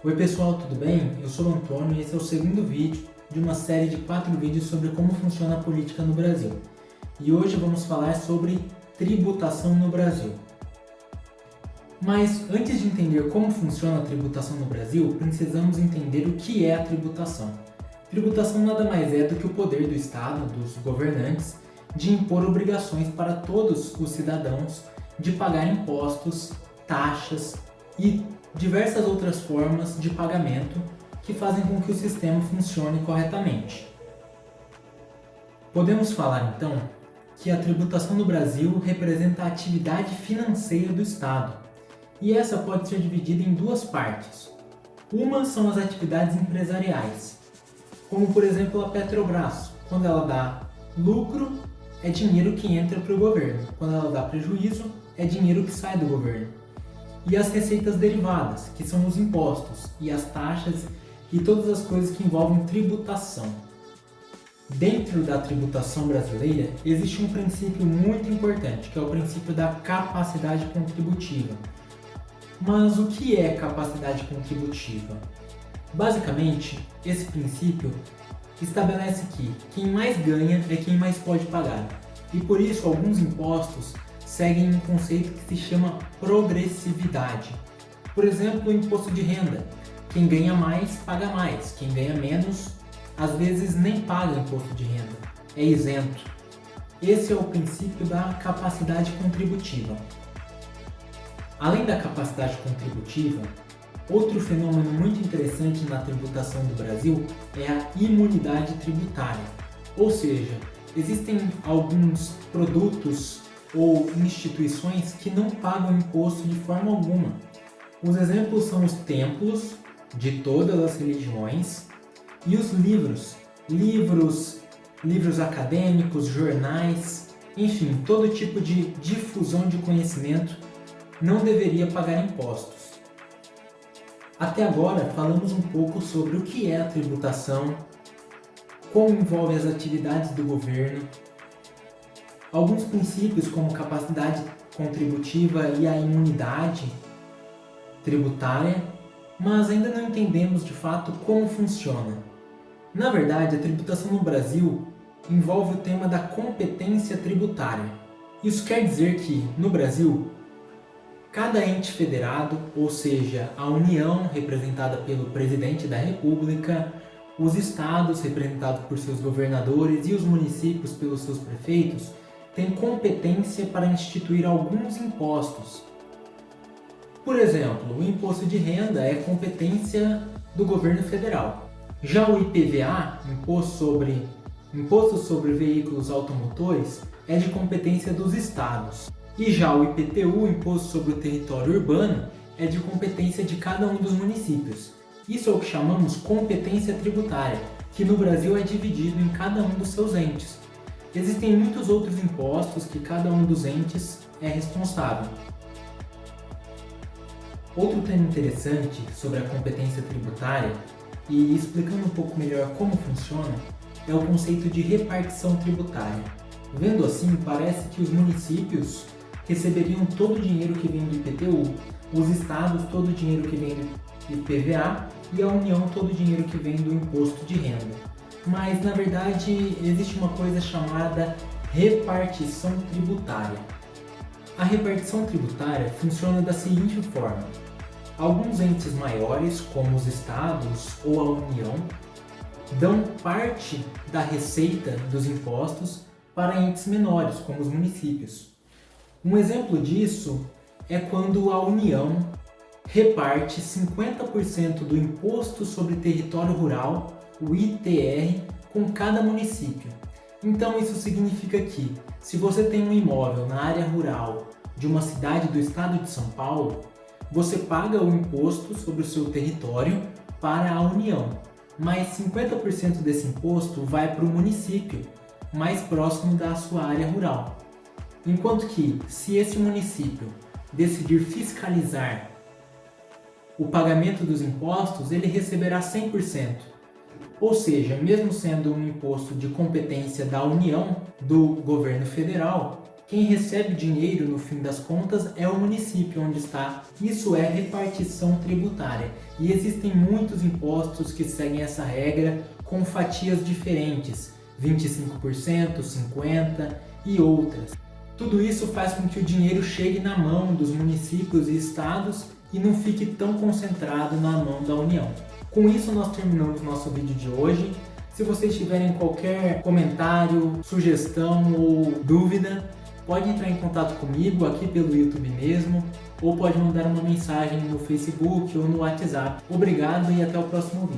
Oi pessoal, tudo bem? Eu sou o Antônio e esse é o segundo vídeo de uma série de 4 vídeos sobre como funciona a política no Brasil. E hoje vamos falar sobre tributação no Brasil. Mas antes de entender como funciona a tributação no Brasil, precisamos entender o que é a tributação. Tributação nada mais é do que o poder do Estado, dos governantes, de impor obrigações para todos os cidadãos de pagar impostos, taxas e diversas outras formas de pagamento que fazem com que o sistema funcione corretamente. Podemos falar então que a tributação no Brasil representa a atividade financeira do Estado, e essa pode ser dividida em duas partes. Uma são as atividades empresariais, como por exemplo a Petrobras. Quando ela dá lucro, é dinheiro que entra para o governo. Quando ela dá prejuízo, é dinheiro que sai do governo. E as receitas derivadas, que são os impostos e as taxas e todas as coisas que envolvem tributação. Dentro da tributação brasileira, existe um princípio muito importante, que é o princípio da capacidade contributiva. Mas o que é capacidade contributiva? Basicamente, esse princípio estabelece que quem mais ganha é quem mais pode pagar. E por isso alguns impostos seguem um conceito que se chama progressividade. Por exemplo, o imposto de renda. Quem ganha mais, paga mais. Quem ganha menos, às vezes nem paga imposto de renda. É isento. Esse é o princípio da capacidade contributiva. Além da capacidade contributiva, outro fenômeno muito interessante na tributação do Brasil é a imunidade tributária. Ou seja, existem alguns produtos ou instituições que não pagam imposto de forma alguma. Os exemplos são os templos de todas as religiões e os livros acadêmicos, jornais, enfim, todo tipo de difusão de conhecimento não deveria pagar impostos. Até agora falamos um pouco sobre o que é a tributação, como envolve as atividades do governo, alguns princípios como capacidade contributiva e a imunidade tributária, mas ainda não entendemos de fato como funciona. Na verdade, a tributação no Brasil envolve o tema da competência tributária. Isso quer dizer que, no Brasil, cada ente federado, ou seja, a União representada pelo Presidente da República, os estados representados por seus governadores e os municípios pelos seus prefeitos, têm competência para instituir alguns impostos. Por exemplo, o imposto de renda é competência do governo federal. Já o IPVA, Imposto sobre Veículos Automotores, é de competência dos estados. E já o IPTU, Imposto sobre o Território Urbano, é de competência de cada um dos municípios. Isso é o que chamamos competência tributária, que no Brasil é dividido em cada um dos seus entes. Existem muitos outros impostos que cada um dos entes é responsável. Outro tema interessante sobre a competência tributária, e explicando um pouco melhor como funciona, é o conceito de repartição tributária. Vendo assim, parece que os municípios receberiam todo o dinheiro que vem do IPTU, os estados todo o dinheiro que vem do IPVA e a União todo o dinheiro que vem do imposto de renda. Mas na verdade existe uma coisa chamada repartição tributária. A repartição tributária funciona da seguinte forma: alguns entes maiores, como os estados ou a União, dão parte da receita dos impostos para entes menores, como os municípios. Um exemplo disso é quando a União reparte 50% do Imposto sobre Território Rural, o ITR, com cada município. Então isso significa que, se você tem um imóvel na área rural de uma cidade do estado de São Paulo, você paga o imposto sobre o seu território para a União, mas 50% desse imposto vai para o município mais próximo da sua área rural. Enquanto que, se esse município decidir fiscalizar o pagamento dos impostos, ele receberá 100%. Ou seja, mesmo sendo um imposto de competência da União, do governo federal, Quem recebe dinheiro no fim das contas é o município onde está. Isso é repartição tributária. E existem muitos impostos que seguem essa regra com fatias diferentes, 25%, 50% e outras. Tudo isso faz com que o dinheiro chegue na mão dos municípios e estados e não fique tão concentrado na mão da União. Com isso nós terminamos nosso vídeo de hoje. Se vocês tiverem qualquer comentário, sugestão ou dúvida, pode entrar em contato comigo aqui pelo YouTube mesmo, ou pode mandar uma mensagem no Facebook ou no WhatsApp. Obrigado e até o próximo vídeo.